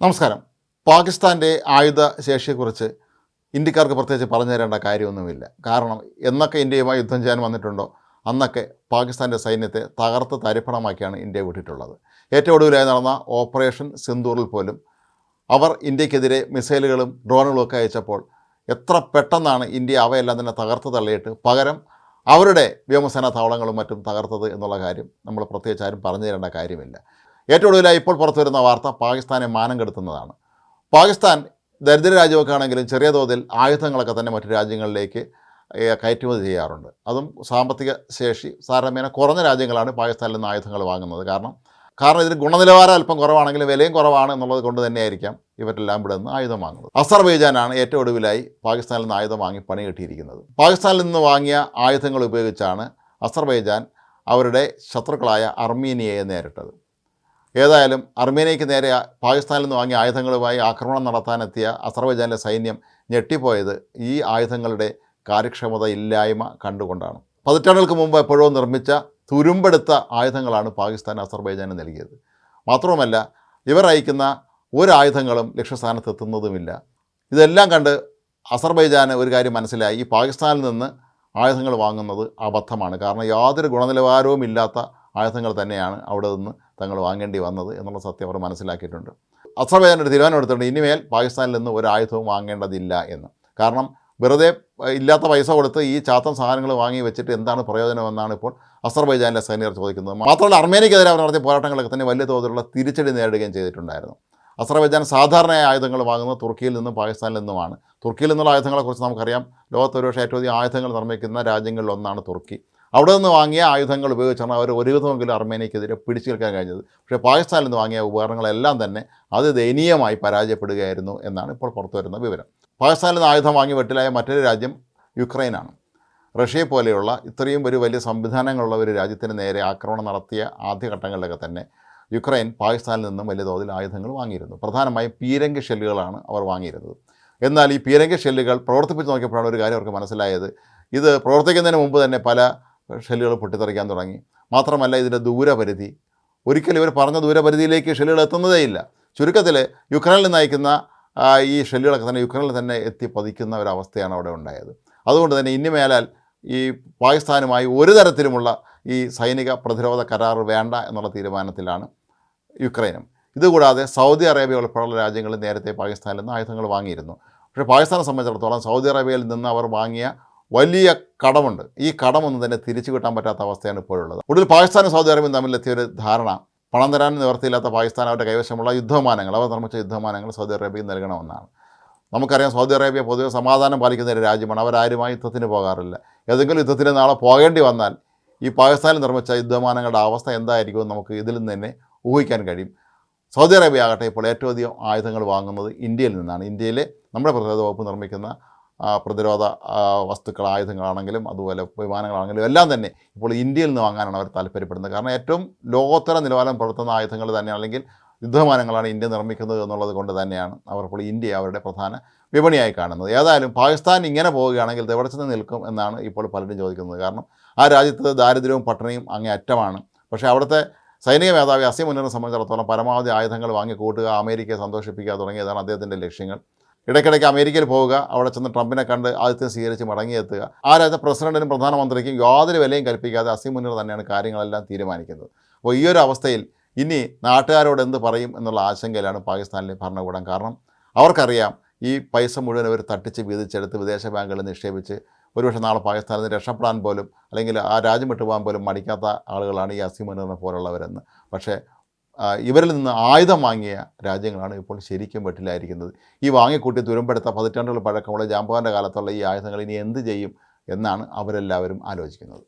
നമസ്കാരം. പാകിസ്ഥാൻ്റെ ആയുധ ശേഷിയെക്കുറിച്ച് ഇന്ത്യക്കാർക്ക് പ്രത്യേകിച്ച് പറഞ്ഞു തരേണ്ട കാര്യമൊന്നുമില്ല. കാരണം എന്നൊക്കെ ഇന്ത്യയുമായി യുദ്ധം ചെയ്യാൻ വന്നിട്ടുണ്ടോ അന്നൊക്കെ പാകിസ്ഥാൻ്റെ സൈന്യത്തെ തകർത്ത് തരിപ്പണമാക്കിയാണ് ഇന്ത്യ വിട്ടിട്ടുള്ളത്. ഏറ്റവും ഒടുവിലായി നടന്ന ഓപ്പറേഷൻ സിന്ദൂറിൽ പോലും അവർ ഇന്ത്യക്കെതിരെ മിസൈലുകളും ഡ്രോണുകളും ഒക്കെ അയച്ചപ്പോൾ എത്ര പെട്ടെന്നാണ് ഇന്ത്യ അവയെല്ലാം തന്നെ തകർത്ത് തള്ളിയിട്ട് പകരം അവരുടെ വ്യോമസേനാ താവളങ്ങളും മറ്റും തകർത്തത് എന്നുള്ള കാര്യം നമ്മൾ പ്രത്യേകിച്ച് ആരും പറഞ്ഞു തരേണ്ട കാര്യമില്ല. ഏറ്റവും ഒടുവിലായി ഇപ്പോൾ പുറത്തു വരുന്ന വാർത്ത പാകിസ്ഥാനെ മാനം കെടുത്തുന്നതാണ്. പാകിസ്ഥാൻ ദരിദ്ര രാജ്യമൊക്കെ ആണെങ്കിലും ചെറിയ തോതിൽ ആയുധങ്ങളൊക്കെ തന്നെ മറ്റു രാജ്യങ്ങളിലേക്ക് കയറ്റുമതി ചെയ്യാറുണ്ട്. അതും സാമ്പത്തിക ശേഷി സാധാരണ കുറഞ്ഞ രാജ്യങ്ങളാണ് പാകിസ്ഥാനിൽ നിന്ന് ആയുധങ്ങൾ വാങ്ങുന്നത്. കാരണം ഇതിന് ഗുണനിലവാരം അല്പം കുറവാണെങ്കിലും വിലയും കുറവാണ് എന്നുള്ളത് കൊണ്ട് തന്നെയായിരിക്കാം ഇവരെല്ലാം ഇവിടെ നിന്ന് ആയുധം വാങ്ങുന്നത്. അസർബൈജാനാണ് ഏറ്റവും ഒടുവിലായി പാകിസ്ഥാനിൽ നിന്ന് ആയുധം വാങ്ങി പണി കിട്ടിയിരിക്കുന്നത്. പാകിസ്ഥാനിൽ നിന്ന് വാങ്ങിയ ആയുധങ്ങൾ ഉപയോഗിച്ചാണ് അസർബൈജാൻ അവരുടെ ശത്രുക്കളായ അർമീനിയയെ നേരിട്ടത്. ഏതായാലും അർമേനിയയ്ക്ക് നേരെ പാകിസ്ഥാനിൽ നിന്ന് വാങ്ങിയ ആയുധങ്ങളുമായി ആക്രമണം നടത്താനെത്തിയ അസർബൈജാനിലെ സൈന്യം ഞെട്ടിപ്പോയത് ഈ ആയുധങ്ങളുടെ കാര്യക്ഷമത ഇല്ലായ്മ കണ്ടുകൊണ്ടാണ്. പതിറ്റാണ്ടുകൾക്ക് മുമ്പ് എപ്പോഴോ നിർമ്മിച്ച തുരുമ്പെടുത്ത ആയുധങ്ങളാണ് പാകിസ്ഥാൻ അസർബൈജാന് നൽകിയത്. മാത്രവുമല്ല ഇവർ അയക്കുന്ന ഒരു ആയുധങ്ങളും ലക്ഷ്യസ്ഥാനത്ത് എത്തുന്നതുമില്ല. ഇതെല്ലാം കണ്ട് അസർബൈജാന് ഒരു കാര്യം മനസ്സിലായി, ഈ പാകിസ്ഥാനിൽ നിന്ന് ആയുധങ്ങൾ വാങ്ങുന്നത് അബദ്ധമാണ്. കാരണം യാതൊരു ഗുണനിലവാരവും ഇല്ലാത്ത ആയുധങ്ങൾ തന്നെയാണ് അവിടെ നിന്ന് തങ്ങൾ വാങ്ങേണ്ടി വന്നത് എന്നുള്ള സത്യം അവർ മനസ്സിലാക്കിയിട്ടുണ്ട്. അസർബൈജാൻ ഒരു തീരുമാനം എടുത്തിട്ടുണ്ട്, ഇനിമേൽ പാകിസ്ഥാനിൽ നിന്ന് ഒരു ആയുധവും വാങ്ങേണ്ടതില്ല എന്ന്. കാരണം വെറുതെ ഇല്ലാത്ത പൈസ കൊടുത്ത് ഈ ചാത്തൻ സാധനങ്ങൾ വാങ്ങി വെച്ചിട്ട് എന്താണ് പ്രയോജനമെന്നാണ് ഇപ്പോൾ അസർബൈജാനിലെ സൈനികർ ചോദിക്കുന്നത്. മാത്രമല്ല അർമേനിയക്കെതിരെ അവർ നടത്തിയ പോരാട്ടങ്ങളൊക്കെ തന്നെ വലിയ തോതിലുള്ള തിരിച്ചടി നേരിടുകയും ചെയ്തിട്ടുണ്ടായിരുന്നു. അസർബൈജാൻ സാധാരണയായി ആയുധങ്ങൾ വാങ്ങുന്നത് തുർക്കിയിൽ നിന്നും പാകിസ്ഥാനിൽ നിന്നുമാണ്. തുർക്കിയിൽ നിന്നുള്ള ആയുധങ്ങളെക്കുറിച്ച് നമുക്കറിയാം, ലോകത്ത് ഒരുപക്ഷെ ഏറ്റവും അധികം ആയുധങ്ങൾ നിർമ്മിക്കുന്ന രാജ്യങ്ങളിലൊന്നാണ് തുർക്കി. അവിടെ നിന്ന് വാങ്ങിയ ആയുധങ്ങൾ ഉപയോഗിച്ചാണ് അവർ ഒരുവിധമെങ്കിലും അർമേനിയക്കെതിരെ പിടിച്ചു നിൽക്കാൻ കഴിഞ്ഞത്. പക്ഷേ പാകിസ്ഥാനിൽ നിന്ന് വാങ്ങിയ ഉപകരണങ്ങളെല്ലാം തന്നെ അത് ദയനീയമായി പരാജയപ്പെടുകയായിരുന്നു എന്നാണ് ഇപ്പോൾ പുറത്തു വരുന്ന വിവരം. പാകിസ്ഥാനിൽ നിന്ന് ആയുധം വാങ്ങി വെട്ടിലായ മറ്റൊരു രാജ്യം യുക്രൈനാണ്. റഷ്യയെ പോലെയുള്ള ഇത്രയും ഒരു വലിയ സംവിധാനങ്ങളുള്ള ഒരു രാജ്യത്തിന് നേരെ ആക്രമണം നടത്തിയ ആദ്യഘട്ടങ്ങളിലൊക്കെ തന്നെ യുക്രൈൻ പാകിസ്ഥാനിൽ നിന്നും വലിയ തോതിൽ ആയുധങ്ങൾ വാങ്ങിയിരുന്നു. പ്രധാനമായും പീരങ്കി ഷെല്ലുകളാണ് അവർ വാങ്ങിയിരുന്നത്. എന്നാൽ ഈ പീരങ്കി ഷെല്ലുകൾ പ്രവർത്തിപ്പിച്ച് നോക്കിയപ്പോഴാണ് ഒരു കാര്യം അവർക്ക് മനസ്സിലായത്, ഇത് പ്രവർത്തിക്കുന്നതിന് മുമ്പ് തന്നെ പല ഷെല്ലുകൾ പൊട്ടിത്തെറിക്കാൻ തുടങ്ങി. മാത്രമല്ല ഇതിൻ്റെ ദൂരപരിധി, ഒരിക്കലും ഇവർ പറഞ്ഞ ദൂരപരിധിയിലേക്ക് ഷെല്ലുകൾ എത്തുന്നതേയില്ല. ചുരുക്കത്തിൽ യുക്രൈനിൽ നിന്ന് അയക്കുന്ന ഈ ഷെല്ലുകളൊക്കെ തന്നെ യുക്രൈനിൽ തന്നെ എത്തി പതിക്കുന്ന ഒരവസ്ഥയാണ് അവിടെ ഉണ്ടായത്. അതുകൊണ്ട് തന്നെ ഇനി മേലാൽ ഈ പാകിസ്ഥാനുമായി ഒരു തരത്തിലുമുള്ള ഈ സൈനിക പ്രതിരോധ കരാർ വേണ്ട എന്നുള്ള തീരുമാനത്തിലാണ് യുക്രൈനും. ഇതുകൂടാതെ സൗദി അറേബ്യ ഉൾപ്പെടെയുള്ള രാജ്യങ്ങൾ നേരത്തെ പാകിസ്ഥാനിൽ നിന്ന് ആയുധങ്ങൾ വാങ്ങിയിരുന്നു. പക്ഷേ പാകിസ്ഥാനെ സംബന്ധിച്ചിടത്തോളം സൗദി അറേബ്യയിൽ നിന്ന് അവർ വാങ്ങിയ വലിയ കടമുണ്ട്. ഈ കടമൊന്നും തന്നെ തിരിച്ചു കിട്ടാൻ പറ്റാത്ത അവസ്ഥയാണ് ഇപ്പോഴുള്ളത്. ഒടുവിൽ പാകിസ്ഥാനും സൗദി അറേബ്യയും തമ്മിലെത്തിയ ഒരു ധാരണ, പണം തരാൻ നിവർത്തിയില്ലാത്ത പാകിസ്ഥാൻ അവരുടെ കൈവശമുള്ള യുദ്ധവിമാനങ്ങൾ, അവർ നിർമ്മിച്ച യുദ്ധവിമാനങ്ങൾ സൗദി അറേബ്യയിൽ നൽകണമെന്നാണ്. നമുക്കറിയാം സൗദി അറേബ്യ പൊതുവെ സമാധാനം പാലിക്കുന്ന ഒരു രാജ്യമാണ്. അവരാരുമായി യുദ്ധത്തിന് പോകാറില്ല. ഏതെങ്കിലും യുദ്ധത്തിന് നാളെ പോകേണ്ടി വന്നാൽ ഈ പാകിസ്ഥാനിൽ നിർമ്മിച്ച യുദ്ധവിമാനങ്ങളുടെ അവസ്ഥ എന്തായിരിക്കുമെന്ന് നമുക്ക് ഇതിൽ നിന്ന് തന്നെ ഊഹിക്കാൻ കഴിയും. സൗദി അറേബ്യ ആകട്ടെ ഇപ്പോൾ ഏറ്റവും അധികം ആയുധങ്ങൾ വാങ്ങുന്നത് ഇന്ത്യയിൽ നിന്നാണ്. ഇന്ത്യയിലെ നമ്മുടെ പ്രതിരോധ വകുപ്പ് നിർമ്മിക്കുന്ന പ്രതിരോധ വസ്തുക്കൾ, ആയുധങ്ങളാണെങ്കിലും അതുപോലെ വിമാനങ്ങളാണെങ്കിലും എല്ലാം തന്നെ ഇപ്പോൾ ഇന്ത്യയിൽ നിന്ന് വാങ്ങാനാണ് അവർ താല്പര്യപ്പെടുന്നത്. കാരണം ഏറ്റവും ലോകോത്തര നിലവാരം പുലർത്തുന്ന ആയുധങ്ങൾ തന്നെയാണ്, അല്ലെങ്കിൽ യുദ്ധവിമാനങ്ങളാണ് ഇന്ത്യ നിർമ്മിക്കുന്നത് എന്നുള്ളത് കൊണ്ട് തന്നെയാണ് അവർ ഇപ്പോൾ ഇന്ത്യയെ അവരുടെ പ്രധാന വിപണിയായി കാണുന്നത്. ഏതായാലും പാകിസ്ഥാൻ ഇങ്ങനെ പോവുകയാണെങ്കിൽ ഇത് എവിടെ ചെന്ന് നിൽക്കും എന്നാണ് ഇപ്പോൾ പലരും ചോദിക്കുന്നത്. കാരണം ആ രാജ്യത്ത് ദാരിദ്ര്യവും പട്ടിണിയും അങ്ങേ അറ്റമാണ്. പക്ഷേ അവിടുത്തെ സൈനിക മേധാവി അസീം മുനീറിനെ സംബന്ധിച്ചിടത്തോളം പരമാവധി ആയുധങ്ങൾ വാങ്ങിക്കൂട്ടുക, അമേരിക്കയെ സന്തോഷിപ്പിക്കുക തുടങ്ങിയതാണ് അദ്ദേഹത്തിൻ്റെ ലക്ഷ്യങ്ങൾ. ഇടയ്ക്കിടയ്ക്ക് അമേരിക്കയിൽ പോവുക, അവിടെ ചെന്ന് ട്രംപിനെ കണ്ട് ആദ്യത്തെ സ്വീകരിച്ച് മടങ്ങിയെത്തുക. ആ രാജ്യത്തെ പ്രസിഡന്റിനും പ്രധാനമന്ത്രിക്കും യാതൊരു വിലയും കൽപ്പിക്കാതെ അസീം മുനീർ തന്നെയാണ് കാര്യങ്ങളെല്ലാം തീരുമാനിക്കുന്നത്. അപ്പോൾ ഈ ഒരു അവസ്ഥയിൽ ഇനി നാട്ടുകാരോട് എന്ത് പറയും എന്നുള്ള ആശങ്കയിലാണ് പാകിസ്ഥാനിലെ ഭരണകൂടം. കാരണം അവർക്കറിയാം ഈ പൈസ മുഴുവൻ അവർ തട്ടിച്ച് വീതിച്ചെടുത്ത് വിദേശ ബാങ്കുകളിൽ നിക്ഷേപിച്ച് ഒരുപക്ഷെ നാളെ പാകിസ്ഥാനിൽ നിന്ന് രക്ഷപ്പെടാൻ പോലും അല്ലെങ്കിൽ ആ രാജ്യം വിട്ടുപോകാൻ പോലും മടിക്കാത്ത ആളുകളാണ് ഈ അസീം മുനീറിനെ പോലുള്ളവരെന്ന്. പക്ഷേ ഇവരിൽ നിന്ന് ആയുധം വാങ്ങിയ രാജ്യങ്ങളാണ് ഇപ്പോൾ ശരിക്കും വെട്ടിലായിരിക്കുന്നത്. ഈ വാങ്ങിക്കൂട്ടി തുരുമ്പെടുത്ത പതിറ്റാണ്ടുകൾ പഴക്കമുള്ള ജാമ്പവാൻ്റെ കാലത്തുള്ള ഈ ആയുധങ്ങൾ ഇനി എന്ത് ചെയ്യും എന്നാണ് അവരെല്ലാവരും ആലോചിക്കുന്നത്.